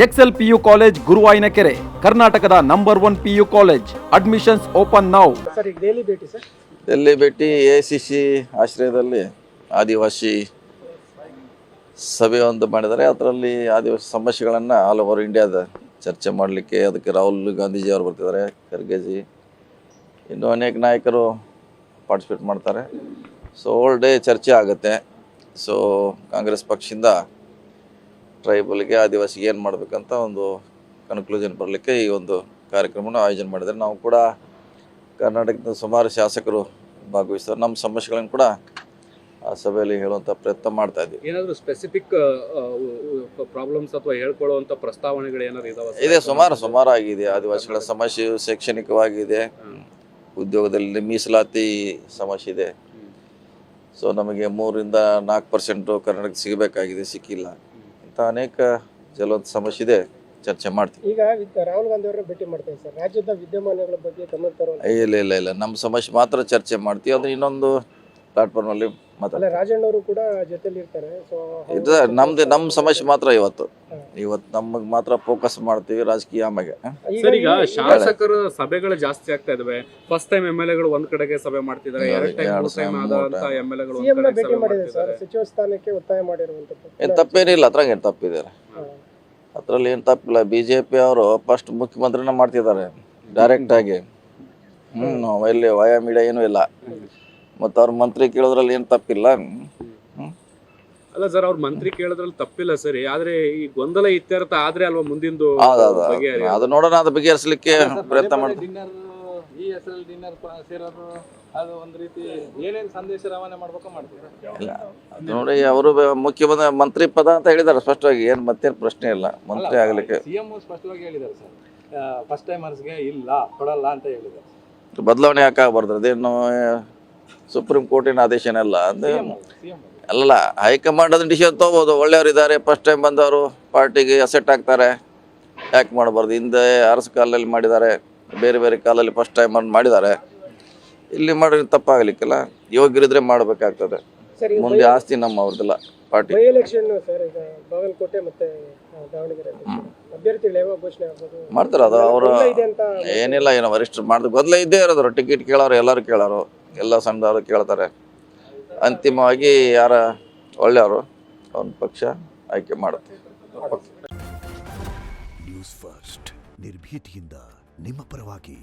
Excel PU college ಗುರುವಾಯಿನಕೆರೆ, ಕರ್ನಾಟಕದ number 1 PU college. Admissions open now. Sir ಈಗ daily ಭೇಟಿ sir? Delhi ಭೇಟಿ ACC ಆಶ್ರಯದಲ್ಲಿ ಆದಿವಾಸಿ ಸಭೆ ಒಂದು ಮಾಡಿದ್ದಾರೆ. ಅದರಲ್ಲಿ ಆದಿವಾಸಿ ಸಮಸ್ಯೆಗಳನ್ನು ಆಲ್ ಓವರ್ ಇಂಡಿಯಾದ ಚರ್ಚೆ ಮಾಡಲಿಕ್ಕೆ ಅದಕ್ಕೆ ರಾಹುಲ್ ಗಾಂಧೀಜಿ ಅವರು ಬರ್ತಿದ್ದಾರೆ, ಖರ್ಗೆಜಿ, ಇನ್ನೂ ಅನೇಕ ನಾಯಕರು ಪಾರ್ಟಿಸಿಪೇಟ್ ಮಾಡ್ತಾರೆ. ಸೊ ಓಲ್ ಡೇ ಚರ್ಚೆ ಆಗುತ್ತೆ. ಸೊ ಕಾಂಗ್ರೆಸ್ ಪಕ್ಷದಿಂದ ಟ್ರೈಬಲ್ಗೆ ಆದಿವಾಸಿಗೆ ಏನು ಮಾಡಬೇಕಂತ ಒಂದು ಕನ್ಕ್ಲೂಷನ್ ಬರಲಿಕ್ಕೆ ಈ ಒಂದು ಕಾರ್ಯಕ್ರಮವನ್ನು ಆಯೋಜನೆ ಮಾಡಿದ್ದಾರೆ. ನಾವು ಕೂಡ ಕರ್ನಾಟಕದ ಸುಮಾರು ಶಾಸಕರು ಭಾಗವಹಿಸ್ತಾರೆ. ನಮ್ಮ ಸಮಸ್ಯೆಗಳನ್ನು ಕೂಡ ಆ ಸಭೆಯಲ್ಲಿ ಹೇಳುವಂಥ ಪ್ರಯತ್ನ ಮಾಡ್ತಾ ಇದ್ದೀವಿ. ಏನಾದರೂ ಸ್ಪೆಸಿಫಿಕ್ ಪ್ರಾಬ್ಲಮ್ಸ್ ಅಥವಾ ಹೇಳ್ಕೊಳ್ಳುವಂಥ ಪ್ರಸ್ತಾವನೆಗಳು ಏನಾದ್ರು ಇದಾವೆ? ಇದೆ, ಸುಮಾರು ಆಗಿದೆ. ಆದಿವಾಸಿಗಳ ಸಮಸ್ಯೆ ಶೈಕ್ಷಣಿಕವಾಗಿದೆ, ಉದ್ಯೋಗದಲ್ಲಿ ಮೀಸಲಾತಿ ಸಮಸ್ಯೆ ಇದೆ. ಸೊ ನಮಗೆ 3-4% ಕರ್ನಾಟಕ ಸಿಗಬೇಕಾಗಿದೆ, ಸಿಕ್ಕಿಲ್ಲ. ಇಂಥ ಅನೇಕ ಜಲವಂತ ಸಮಸ್ಯೆ ಇದೆ, ಚರ್ಚೆ ಮಾಡ್ತೀವಿ. ಈಗ ರಾಹುಲ್ ಗಾಂಧಿ ಅವರನ್ನ ಭೇಟಿ ಮಾಡ್ತೇವೆ ಸರ್, ರಾಜ್ಯದ ವಿದ್ಯಮಾನಗಳ ಬಗ್ಗೆ ಗಮನ ತರುವಂತ. ಇಲ್ಲ, ನಮ್ಮ ಸಮಸ್ಯೆ ಮಾತ್ರ ಚರ್ಚೆ ಮಾಡ್ತೀವಿ. ಅದು ಇನ್ನೊಂದು ಪ್ಲಾಟ್ಫಾರ್ಮಲ್ಲಿ ಮಾತಾಡ್ತೀವಿ. ರಾಜಣ್ಣ ಅವರು ಕೂಡ ಜೊತೆಲಿ ಇರ್ತಾರೆ. ಸೊ ಇದು ನಮ್ಮ ಸಮಸ್ಯೆ ಮಾತ್ರ ಇವತ್ತು ನಮಗೆ ಮಾತ್ರ ಫೋಕಸ್ ಮಾಡ್ತೀವಿ ರಾಜಕೀಯ ಆಮೇಲೆ. ಸರ್, ಈಗ ಶಾಸಕರ ಸಭೆಗಳು ಜಾಸ್ತಿ ಆಗ್ತಾ ಇದಾವೆ. ಫಸ್ಟ್ ಟೈಮ್ MLA ಒಂದ್ ಕಡೆಗೆ ಸಭೆ ಮಾಡ್ತಿದ್ದಾರೆ, ಎರಡ್ ಟೈಮ್ ಆದಂತ MLA ಸಿಎಂ ನ ಭೇಟಿ ಮಾಡಿದೆ ಸರ್, ಸಚಿವ ಸ್ಥಾನಕ್ಕೆ ಒತ್ತಾಯ ಮಾಡಿರುವಂತದ್ದು. ಏನು ತಪ್ಪೇನಿಲ್ಲ, ಅದ್ರಾಗ ಏನು ತಪ್ಪಿದ್ದಾರೆ? ಅದ್ರಲ್ಲಿ ಏನು ತಪ್ಪಿಲ್ಲ. BJP ಅವರು ಫಸ್ಟ್ ಮುಖ್ಯಮಂತ್ರಿನ ಮಾಡ್ತಿದ್ದಾರೆ ಡೈರೆಕ್ಟ್ ಆಗಿ. ಎಲ್ಲಿ ವಯಾ ಮೀಡಿಯಾ ಏನೂ ಇಲ್ಲ. ಮತ್ತು ಅವ್ರ ಮಂತ್ರಿ ಕೇಳೋದ್ರಲ್ಲಿ ಏನು ತಪ್ಪಿಲ್ಲ. ಅಲ್ಲ ಸರ್, ಅವ್ರ ಮಂತ್ರಿ ಕೇಳೋದ್ರಲ್ಲಿ ತಪ್ಪಿಲ್ಲ ಸರಿ, ಆದ್ರೆ ಈ ಗೊಂದಲ ಇತ್ಯರ್ಥ ಆದ್ರೆ ಅಲ್ವಾ ಮುಂದಿಂದು ಅದು ನೋಡೋಣ, ಅದು ಬಗೆಹರಿಸಲಿಕ್ಕೆ ಪ್ರಯತ್ನ ಮಾಡ್ತೀವಿ. ಈ ಹೆಸರಲ್ಲಿ ಡಿನ್ನರ್ ಸೇರೋದು ಅದು ಒಂದು ರೀತಿ ಏನೇನು ಸಂದೇಶ ರವಾನೆ ಮಾಡ್ಬೇಕು ಮಾಡ್ತೀವಿ. ಇಲ್ಲ, ಅದು ನೋಡಿ, ಅವರು ಮಂತ್ರಿ ಪದ ಅಂತ ಹೇಳಿದ್ದಾರೆ ಸ್ಪಷ್ಟವಾಗಿ. ಏನು ಮತ್ತೇನು ಪ್ರಶ್ನೆ ಇಲ್ಲ, ಮಂತ್ರಿ ಆಗಲಿಕ್ಕೆ. CM ಸ್ಪಷ್ಟವಾಗಿ ಹೇಳಿದ್ದಾರೆ ಸರ್, ಫಸ್ಟ್ ಟೈಮರ್ಸ್ಗೆ ಇಲ್ಲ ಕೊಡಲ್ಲ ಅಂತ ಹೇಳಿದ್ದಾರೆ. ಬದಲಾವಣೆ ಯಾಕೆ ಆಗ್ಬಾರ್ದು? ಅದೇನು ಸುಪ್ರೀಂ ಕೋರ್ಟಿನ ಆದೇಶನೆಲ್ಲ ಅಲ್ಲ. ಹೈಕಮಾಂಡ್ ಅದನ್ನ ಡಿಸಿಷನ್ ತೊಗೋಬೋದು. ಒಳ್ಳೆಯವರು ಫಸ್ಟ್ ಟೈಮ್ ಬಂದವರು ಪಾರ್ಟಿಗೆ ಅಸೆಟ್ ಆಗ್ತಾರೆ, ಯಾಕೆ ಮಾಡಬಾರ್ದು? ಹಿಂದೆ ಅರಸು ಕಾಲದಲ್ಲಿ ಮಾಡಿದ್ದಾರೆ, ಬೇರೆ ಕಾಲಲ್ಲಿ ಫಸ್ಟ್ ಟೈಮ್ ಮಾಡಿದ್ದಾರೆ. ಇಲ್ಲಿ ಮಾಡಿದ್ರೆ ತಪ್ಪಾಗಲಿಕ್ಕಿಲ್ಲ. ಯೋಗ್ಯರಿದ್ರೆ ಮಾಡಬೇಕಾಗ್ತದೆ. ಮುಂದೆ ಆಸ್ತಿ ನಮ್ಮ ಅವ್ರದ್ದೆಲ್ಲ ಪಾರ್ಟಿ. ಬೈ ಎಲೆಕ್ಷನ್ ಸರ್, ಈಗ ಬಾಗಲಕೋಟೆ ಮತ್ತೆ ದಾವಣಗೆರೆ ಅಭ್ಯರ್ಥಿಗಳು ಯಾವಾಗ ಘೋಷಣೆ ಆಗ್ಬೋದು? ಮಾಡ್ತಾರೆ. ಅದು ಅವರು ಏನಿಲ್ಲ, ಏನೋ ವರಿಷ್ಠರು ಮಾಡಿದ್ರು ಗೊತ್ತಲೇ ಇದ್ದೇ ಇರೋದು. ಟಿಕೆಟ್ ಕೇಳೋರು ಎಲ್ಲರೂ ಕೇಳೋರು, ಎಲ್ಲ ಸಣ್ಣದವರು ಕೇಳ್ತಾರೆ. ಅಂತಿಮವಾಗಿ ಯಾರ ಒಳ್ಳೆಯವರು ಅವ್ನ ಪಕ್ಷ ಆಯ್ಕೆ ಮಾಡುತ್ತೆ. ನ್ಯೂಸ್ ಫಸ್ಟ್, ನಿರ್ಭೀತಿಯಿಂದ ನಿಮ್ಮ ಪರವಾಗಿ.